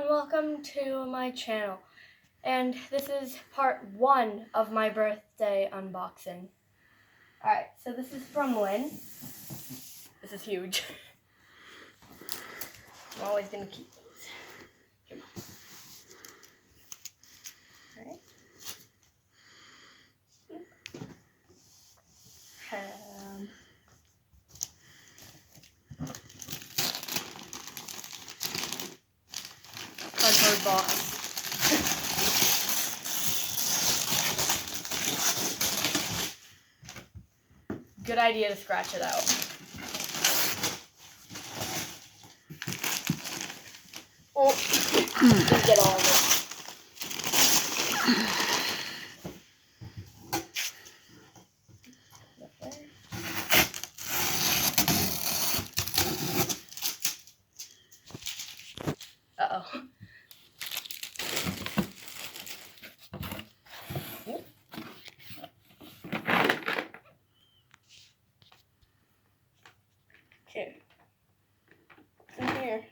and welcome to my channel. And this is part 1 of my birthday unboxing. Alright, so this is from Lynn. This is huge. I'm always going to keep these. Come on. Alright. Cardboard box. Good idea to scratch it out. Oh, just get all of it. Uh-oh. Okay. In here.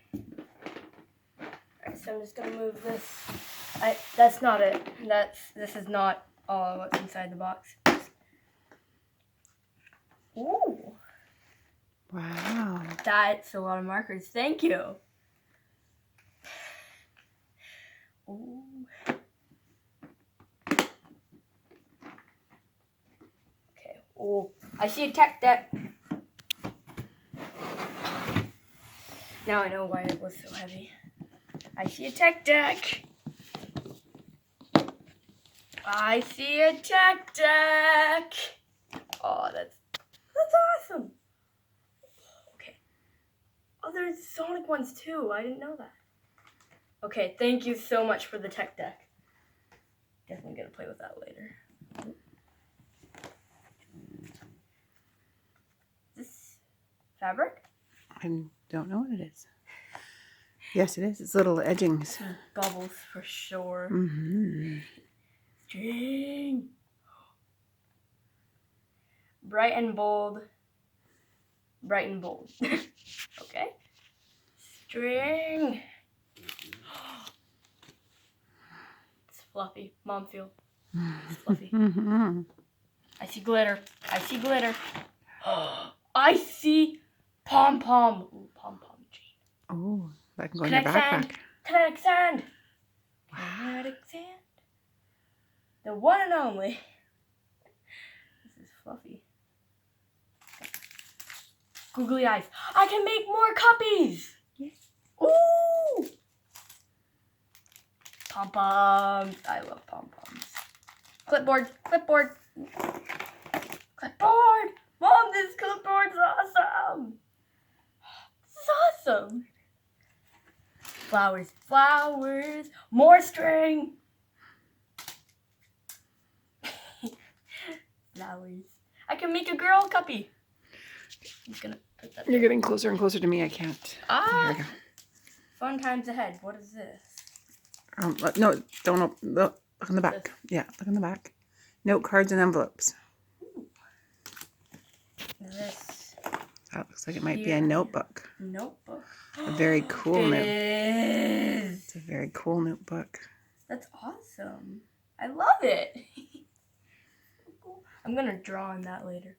Alright, so I'm just gonna move this. That's not it. This is not all what's inside the box. Ooh. Wow. That's a lot of markers. Thank you. Ooh. Okay. Oh, I see a tech deck. Now I know why it was so heavy. I see a tech deck. I see a tech deck. Oh, that's awesome. Okay. Oh, there's Sonic ones too. I didn't know that. Okay, thank you so much for the tech deck. Definitely gonna play with that later. This fabric? I don't know what it is. Yes, it is. It's little edgings. Bubbles for sure. Mm-hmm. String. Bright and bold. Bright and bold. Okay. String. It's fluffy. Mom feel. It's fluffy. Mm-hmm. I see glitter. I see glitter. I see pom-pom. Ooh, pom-pom jean. Oh, that can go in your Kinetic backpack. sand. Kinetic sand. Kinetic sand. The one and only. This is fluffy. Googly eyes. I can make more copies. Yes. Ooh. Pom-poms. I love pom-poms. Clipboard. Clipboard. Clipboard. Mom, this clipboard's awesome. This is awesome. Flowers. Flowers. More string. Flowers. I can make a girl copy. I'm just gonna put that You're there. getting closer and closer to me. I can't. Ah. There we go. Fun times ahead. What is this? No, don't open. Look on the back. Yeah, look on the back. Note cards and envelopes. Ooh. This That looks like it might be here. a notebook. Notebook. A very cool note. It is. It's a very cool notebook. That's awesome. I love it. Cool. I'm gonna draw on that later.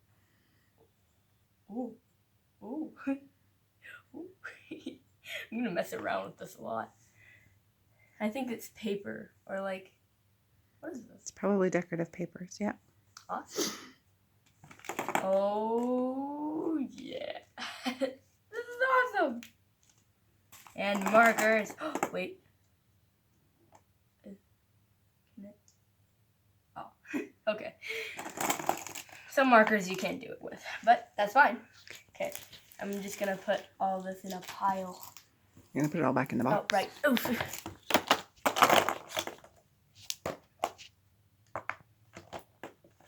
Ooh. Ooh. Ooh. I'm gonna mess around with this a lot. I think it's paper or like, what is this? It's probably decorative papers. Yeah. Awesome. Oh yeah. This is awesome. And markers. Oh, wait. Oh, okay. Some markers you can't do it with, but that's fine. Okay, I'm just gonna put all this in a pile. You're gonna put it all back in the box. Oh, right. Oof.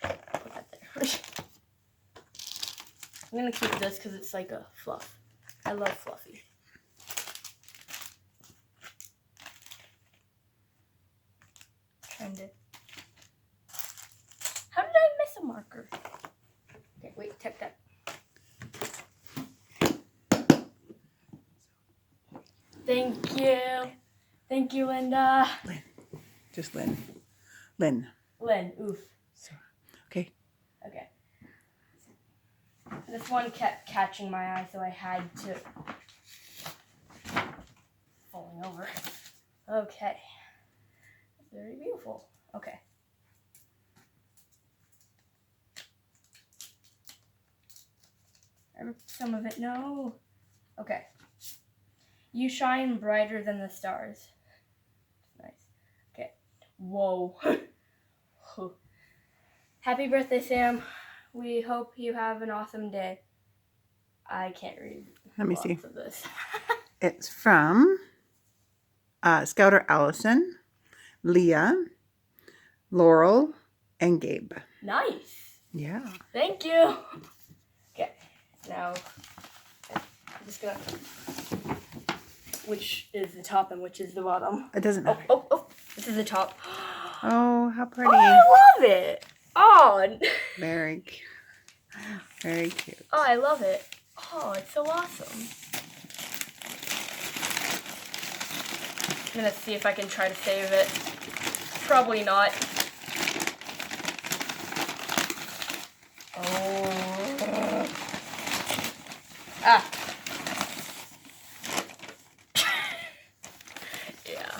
Put that there. I'm gonna keep this because it's like a fluff. I love fluffy. Trying to. How did I miss a marker? Okay, wait, tech that. Thank you. Thank you, Linda. Lynn. Just Lynn. Lynn. Lynn, oof. Okay. Okay. This one kept catching my eye, so I had to... falling over. Okay. Very beautiful. Okay. I ripped some of it. No. Okay. You shine brighter than the stars. Nice. Okay. Whoa. Happy birthday, Sam. We hope you have an awesome day. I can't read. Let me lots see. of this. It's from Scouter Allison, Leah, Laurel, and Gabe. Nice. Yeah. Thank you. Okay. Now, I'm just gonna... Which is the top and which is the bottom? It doesn't Oh, matter. oh. This is the top. Oh, how pretty. Oh, I love it. Oh. Very cute. Very cute. Oh, I love it. Oh, it's so awesome. I'm gonna see if I can try to save it. Probably not. Oh. Ah. Yeah.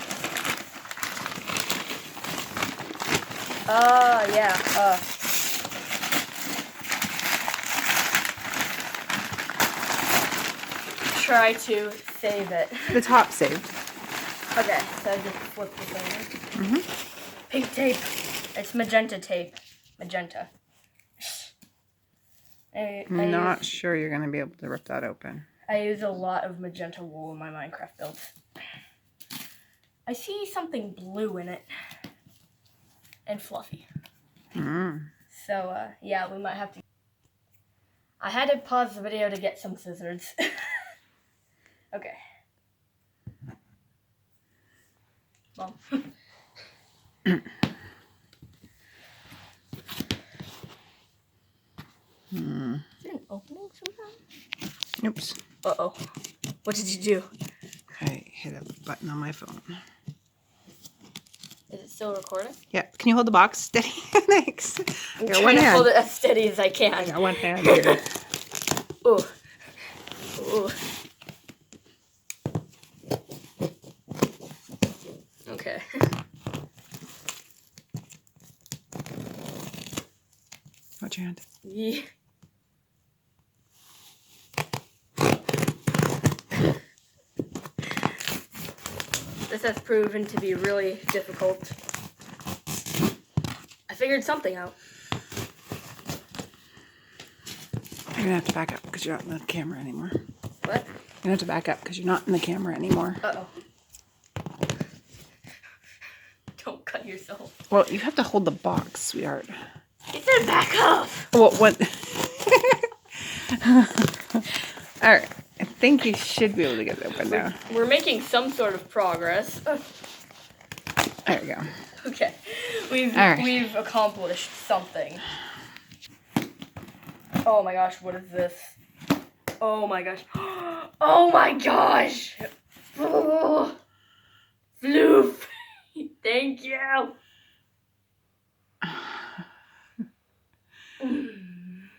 Oh, yeah. Try to save it. The top saved. Okay, so I just flip this over. Mm-hmm. Pink tape. It's magenta tape. Magenta. I'm not sure you're going to be able to rip that open. I use a lot of magenta wool in my Minecraft builds. I see something blue in it. And fluffy. Mm. So, yeah, we might have to... I had to pause the video to get some scissors. Okay. Mom. Hmm. Is it an opening somehow? Oops. Uh-oh. What did you do? I hit a button on my phone. Is it still recording? Yeah. Can you hold the box steady? Thanks. I'm I got trying one to hand. hold it as steady as I can. I got one hand here. Ooh. Ooh. Okay. Watch your hand. Yeah. This has proven to be really difficult. I figured something out. You're going to have to back up because you're not in the camera anymore. What? You're going to have to back up because you're not in the camera anymore. Uh-oh. Don't cut yourself. Well, you have to hold the box, sweetheart. It said back up. Well, what? All right. I think you should be able to get it open now. We're making some sort of progress. There we go. Okay. We've All right. we've accomplished something. Oh my gosh, what is this? Oh my gosh. Oh my gosh. Oh. Floof. Thank you.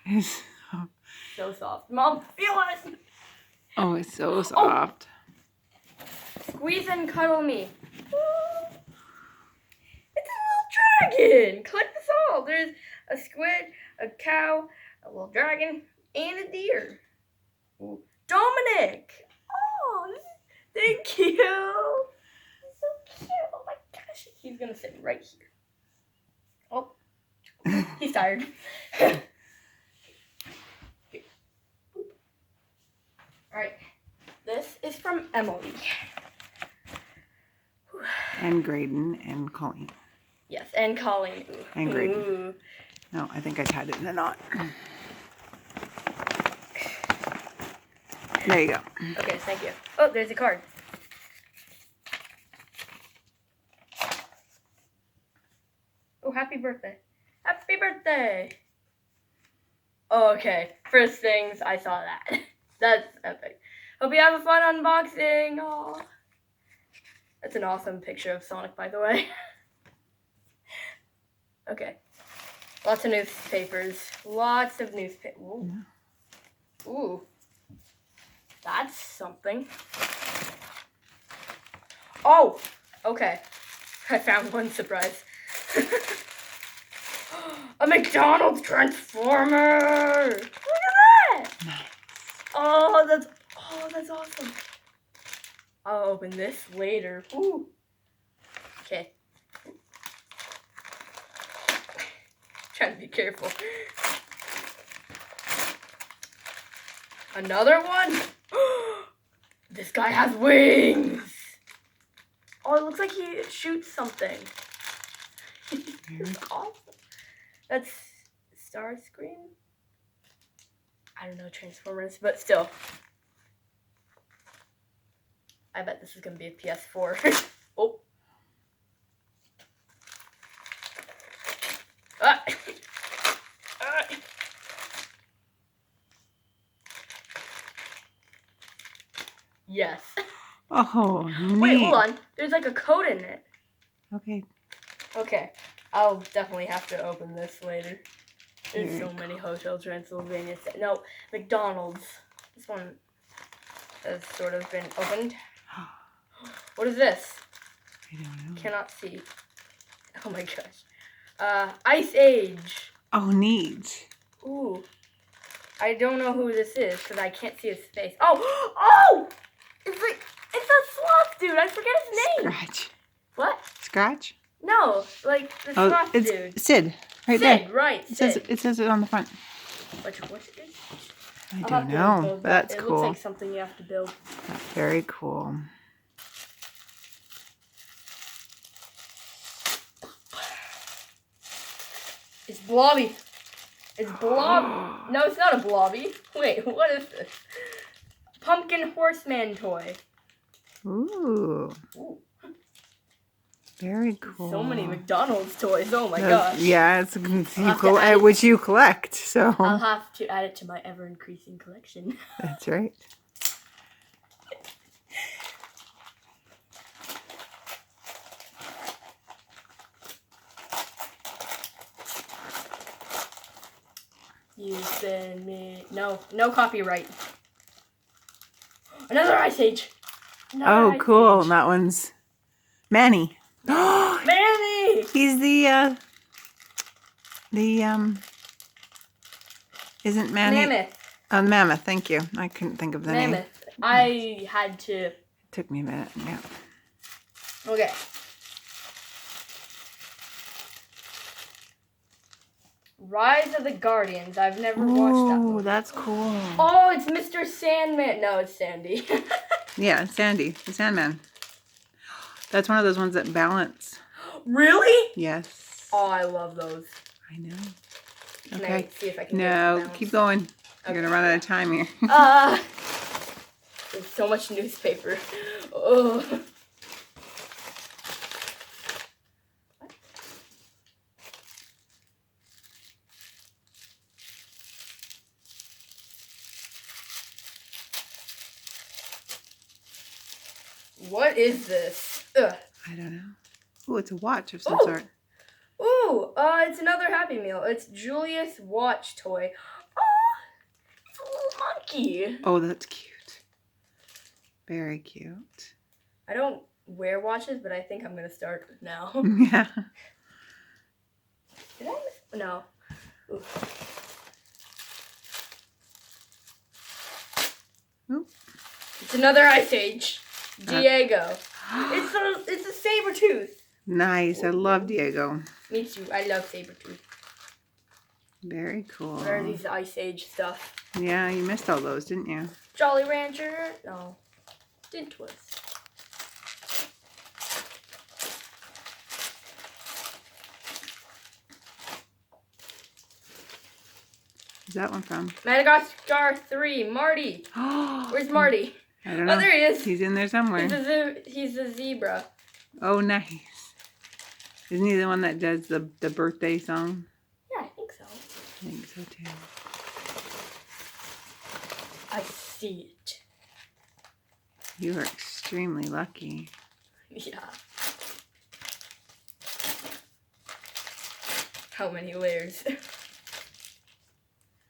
It's So soft. Mom, feel it. oh, it's so soft. Squeeze and cuddle me. It's a little dragon. Collect this all. There's a squid, a cow, a little dragon, and a deer. Ooh. Dominic. Oh, thank you. He's so cute. Oh my gosh. He's gonna sit right here. Oh, he's tired. Alright, this is from Emily. And Graydon and Colleen. Yes, and Colleen. Ooh. And Graydon. Ooh. No, I think I tied it in a knot. There you go. Okay, thank you. Oh, there's a card. Oh, happy birthday. Happy birthday! Okay, first things, I saw that. That's epic. Hope you have a fun unboxing. Aww. That's an awesome picture of Sonic, by the way. Okay. Lots of newspapers. Lots of newspapers. Ooh. Yeah. Ooh. That's something. Oh! Okay. I found one surprise. A McDonald's Transformer! Look at that! Oh, that's awesome. I'll open this later. Ooh. Okay. Trying to be careful. Another one? This guy has wings! Oh, it looks like he shoots something. That's awesome. That's Starscream? I don't know Transformers, but still. I bet this is going to be a PS4. Oh. Ah. Ah. Yes. Oh, neat. Wait, hold on. There's like a code in it. Okay. Okay. I'll definitely have to open this later. There's so many Hotel Transylvania. No, McDonald's. This one has sort of been opened. What is this? I don't know. Cannot see. Oh my gosh. Ice Age. Oh, neat. Ooh. I don't know who this is because I can't see his face. Oh! Oh! It's a sloth dude. I forget his name. Scratch. What? Scratch? No, like the Oh, sloth it's dude. Sid. Right Sid, there. right. Sid. It says it on the front. What is it? I I'll don't have to know. build But that. that's It cool. looks like something you have to build. That's very cool. It's Blobby. It's Blob. No, it's not a Blobby. Wait, what is this? Pumpkin Horseman toy. Ooh. Ooh. Very cool. So many McDonald's toys. Oh my gosh. Yeah, it's add which you collect. So I'll have to add it to my ever-increasing collection. that's right. You send me no copyright. Another Ice Age. Oh, Ice cool. Age. That one's Manny. Manny. He's isn't Manny? Mammoth. Mammoth. Thank you. I couldn't think of the name. Mammoth. I had to. Took me a minute. Yeah. Okay. Rise of the Guardians. I've never watched that Oh, one. that's cool. Oh, it's Mr. Sandman. No, it's Sandy. Yeah, Sandy, the Sandman. That's one of those ones that balance. Really? Yes. Oh, I love those. I know. Can Okay. I see if I can get it to No, balance? keep going. Okay. You're gonna run out of time here. There's so much newspaper. Oh. What is this? Ugh. I don't know. Oh, it's a watch of some Ooh. sort. Ooh, it's another Happy Meal. It's Julius watch toy. Oh, it's a little monkey. Oh, that's cute. Very cute. I don't wear watches, but I think I'm gonna start now. Yeah. Did I miss? No. Ooh. Oop. It's another Ice Age. Diego. It's a saber tooth. Nice. I love Diego. Me too. I love saber tooth. Very cool. What are these Ice Age stuff? Yeah, you missed all those, didn't you? Jolly Rancher? No. Dintwist. Where's that one from? Madagascar 3. Marty. Where's Marty? I don't know. Oh, there he is. He's in there somewhere. He's a zebra. Oh, nice. Isn't he the one that does the birthday song? Yeah, I think so. I think so too. I see it. You are extremely lucky. Yeah. How many layers?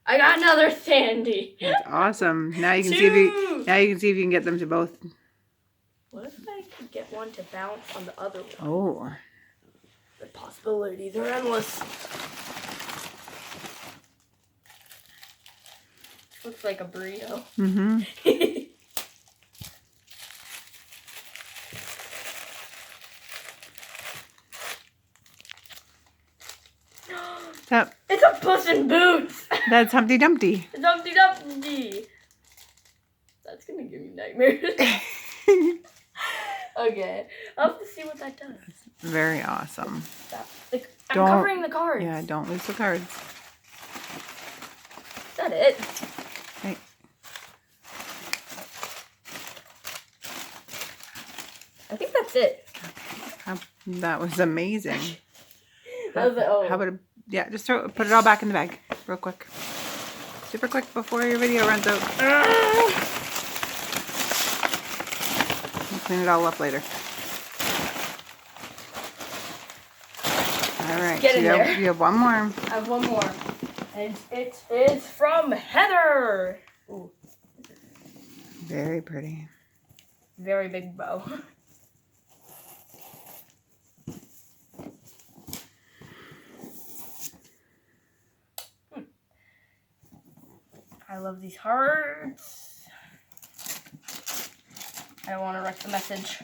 I got another Sandy. That's awesome. Now you can see if you can get them to both. What if I could get one to bounce on the other one? Oh. The possibilities are endless. Looks like a burrito. Mm-hmm. It's a Puss in Boots. That's Humpty Dumpty. It's Humpty Dumpty. That's gonna give me nightmares. Okay, I'll have to see what that does. Very awesome. I'm covering the cards. Yeah, don't lose the cards. Is that it? Right. I think that's it. That was amazing. That was it. Oh. How about just put it all back in the bag real quick. Super quick before your video runs out. We'll clean it all up later. All right. Get in there. You have one more. I have one more. And it is from Heather. Ooh. Very pretty. Very big bow. I love these hearts. I don't want to wreck the message.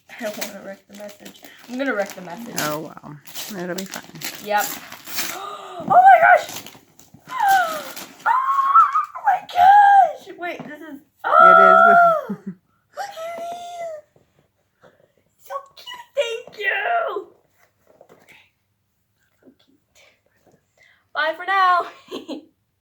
I don't want to wreck the message. I'm going to wreck the message. Oh, wow. It'll be fine. Yep. Oh my gosh! Oh my gosh! Wait, this is... It is. Look at me! So cute, thank you! So cute. Bye for now!